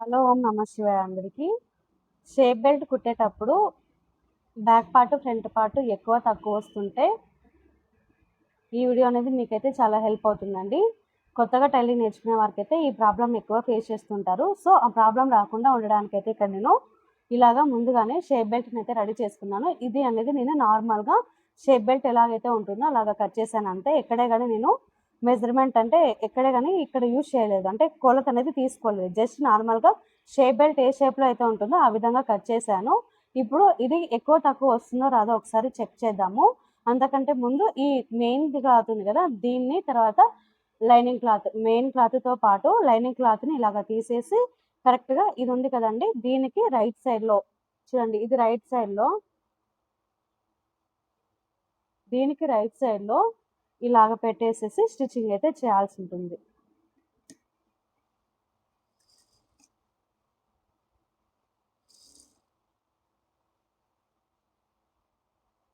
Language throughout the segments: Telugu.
హలో ఓం నమ శివాయ అందరికీ. షేప్ బెల్ట్ కుట్టేటప్పుడు బ్యాక్ పార్ట్ ఫ్రంట్ పార్ట్ ఎక్కువ తక్కువ వస్తుంటే ఈ వీడియో అనేది మీకైతే చాలా హెల్ప్ అవుతుందండి. కొత్తగా టైలరింగ్ నేర్చుకునే వారికైతే ఈ ప్రాబ్లం ఎక్కువ ఫేస్ చేస్తుంటారు. సో ఆ ప్రాబ్లం రాకుండా ఉండడానికైతే ఇక్కడ నేను ఇలాగా ముందుగానే షేప్ బెల్ట్ని అయితే రెడీ చేసుకున్నాను. ఇది అనేది నేను నార్మల్గా షేప్ బెల్ట్ ఎలాగైతే ఉంటుందో అలాగా కట్ చేశాను అంతే. ఎక్కడే కానీ నేను మెజర్మెంట్ అంటే ఎక్కడే కానీ ఇక్కడ యూజ్ చేయలేదు, అంటే కొలత అనేది తీసుకోలేదు. జస్ట్ నార్మల్గా షేప్ బెల్ట్ ఏ షేప్లో అయితే ఉంటుందో ఆ విధంగా కట్ చేశాను. ఇప్పుడు ఇది ఎక్కువ తక్కువ వస్తుందో రాదో ఒకసారి చెక్ చేద్దాము. అంతకంటే ముందు ఈ మెయిన్ క్లాత్ ఉంది కదా, దీన్ని తర్వాత లైనింగ్ క్లాత్, మెయిన్ క్లాత్తో పాటు లైనింగ్ క్లాత్ని ఇలాగ తీసేసి కరెక్ట్గా ఇది ఉంది కదండి, దీనికి రైట్ సైడ్లో చూడండి, ఇది రైట్ సైడ్లో, దీనికి రైట్ సైడ్లో ఇలాగ పెట్టేసేసి స్టిచ్చింగ్ అయితే చేయాల్సి ఉంటుంది.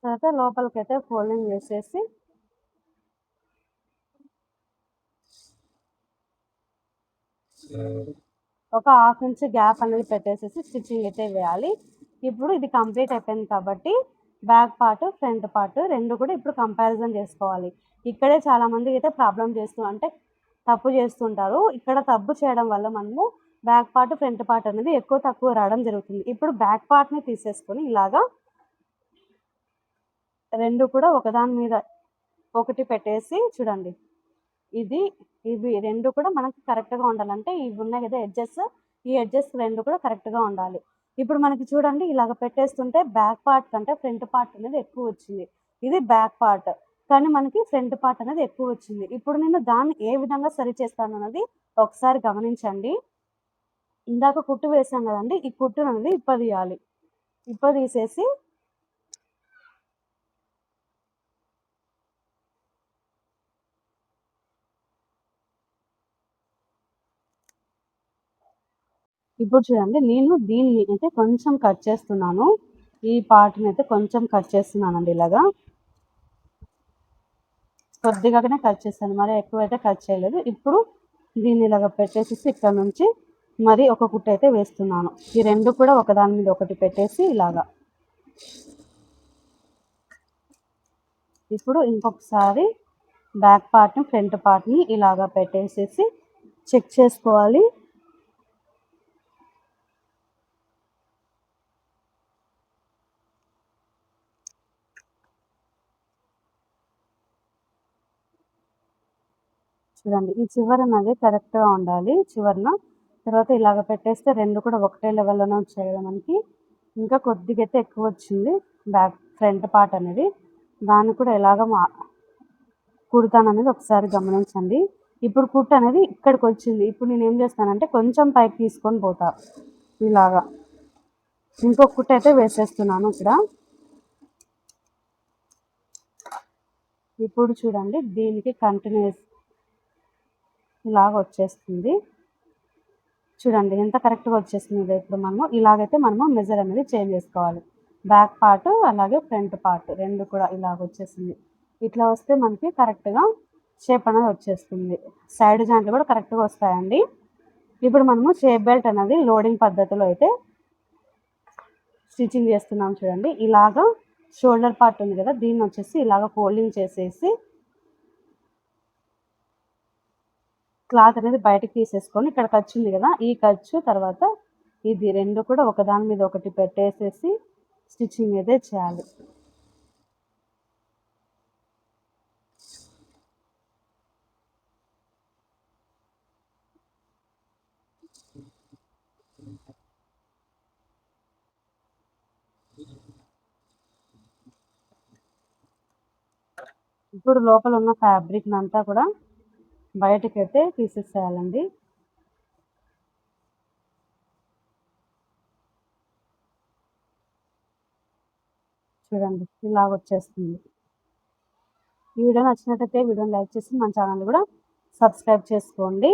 తర్వాత లోపలికైతే ఫోల్డింగ్ చేసేసి ఒక హాఫ్ ఇంచ్ గ్యాప్ అనేది పెట్టేసేసి స్టిచ్చింగ్ అయితే వేయాలి. ఇప్పుడు ఇది కంప్లీట్ అయిపోయింది కాబట్టి బ్యాక్ పార్ట్ ఫ్రంట్ పార్ట్ రెండు కూడా ఇప్పుడు కంపారిజన్ చేసుకోవాలి. ఇక్కడే చాలామంది అయితే ప్రాబ్లం అంటే తప్పు చేస్తుంటారు. ఇక్కడ తప్పు చేయడం వల్ల మనము బ్యాక్ పార్ట్ ఫ్రంట్ పార్ట్ అనేది ఎక్కువ తక్కువ రావడం జరుగుతుంది. ఇప్పుడు బ్యాక్ పార్ట్ని తీసేసుకొని ఇలాగా రెండు కూడా ఒకదాని మీద ఒకటి పెట్టేసి చూడండి, ఇది ఇవి రెండు కూడా మనకి కరెక్ట్గా ఉండాలంటే ఇవి ఉన్నాయి కదా ఎడ్జెస్, ఈ ఎడ్జెస్ రెండు కూడా కరెక్ట్గా ఉండాలి. ఇప్పుడు మనకి చూడండి ఇలాగ పెట్టేస్తుంటే బ్యాక్ పార్ట్ కంటే ఫ్రంట్ పార్ట్ అనేది ఎక్కువ వచ్చింది. ఇది బ్యాక్ పార్ట్ కానీ మనకి ఫ్రంట్ పార్ట్ అనేది ఎక్కువ వచ్చింది. ఇప్పుడు నేను దాన్ని ఏ విధంగా సరి చేస్తాను అన్నది ఒకసారి గమనించండి. ఇందాక కుట్టు వేసాం కదండి, ఈ కుట్టు అనేది ఇప్పదీయాలి. ఇప్పదీసేసి ఇప్పుడు చూడండి, నేను దీన్ని అయితే కొంచెం కట్ చేస్తున్నాను. ఈ పార్ట్ని అయితే కొంచెం కట్ చేస్తున్నానండి, ఇలాగా కొద్దిగానే కట్ చేస్తాను, మరి ఎక్కువైతే కట్ చేయలేదు. ఇప్పుడు దీన్ని ఇలాగ పెట్టేసి ఇక్కడ నుంచి మరి ఒక కుట్టు అయితే వేస్తున్నాను. ఈ రెండు కూడా ఒకదాని మీద ఒకటి పెట్టేసి ఇలాగా. ఇప్పుడు ఇంకొకసారి బ్యాక్ పార్ట్ని ఫ్రంట్ పార్ట్ని ఇలాగా పెట్టేసేసి చెక్ చేసుకోవాలి. చూడండి, ఈ చివర అనేది కరెక్ట్గా ఉండాలి చివరన. తర్వాత ఇలాగ పెట్టేస్తే రెండు కూడా ఒకటే లెవెల్లోనే వచ్చాయి కదా మనకి. ఇంకా కొద్దిగా అయితే ఎక్కువ వచ్చింది బ్యాక్ ఫ్రంట్ పార్ట్ అనేది, దాన్ని కూడా ఎలాగ కుడతాననేది ఒకసారి గమనించండి. ఇప్పుడు కుట్టు అనేది ఇక్కడికి వచ్చింది. ఇప్పుడు నేను ఏం చేస్తానంటే కొంచెం పైకి తీసుకొని పోతా ఇలాగా. ఇంకొక కుట్టు అయితే వేసేస్తున్నాను ఇక్కడ. ఇప్పుడు చూడండి, దీనికి కంటిన్యూస్ ఇలాగ వచ్చేస్తుంది. చూడండి ఎంత కరెక్ట్గా వచ్చేస్తుంది. ఇప్పుడు మనము ఇలాగైతే మనము మెజర్ అనేది చేంజ్ చేసుకోవాలి. బ్యాక్ పార్ట్ అలాగే ఫ్రంట్ పార్ట్ రెండు కూడా ఇలాగ వచ్చేసింది. ఇట్లా వస్తే మనకి కరెక్ట్గా షేప్ అనేది వచ్చేస్తుంది. సైడ్ జాయింట్లు కూడా కరెక్ట్గా వస్తాయండి. ఇప్పుడు మనము షేప్ బెల్ట్ అనేది లోడింగ్ పద్ధతిలో అయితే స్టిచ్చింగ్ చేస్తున్నాం. చూడండి, ఇలాగా షోల్డర్ పార్ట్ ఉంది కదా, దీన్ని వచ్చేసి ఇలాగ ఫోల్డింగ్ చేసేసి క్లాత్ అనేది బయటకు తీసేసుకొని ఇక్కడ ఖర్చు ఉంది కదా, ఈ ఖర్చు తర్వాత ఇది రెండు కూడా ఒకదాని మీద ఒకటి పెట్టేసేసి స్టిచ్చింగ్ అయితే చేయాలి. ఇప్పుడు లోపల ఉన్న ఫ్యాబ్రిక్ అంతా కూడా బయటకైతే తీసేసేయాలండి. చూడండి ఇలాగ వచ్చేస్తుంది. ఈ వీడియో నచ్చినట్టయితే వీడియోని లైక్ చేసి మన ఛానల్ కూడా సబ్స్క్రైబ్ చేసుకోండి.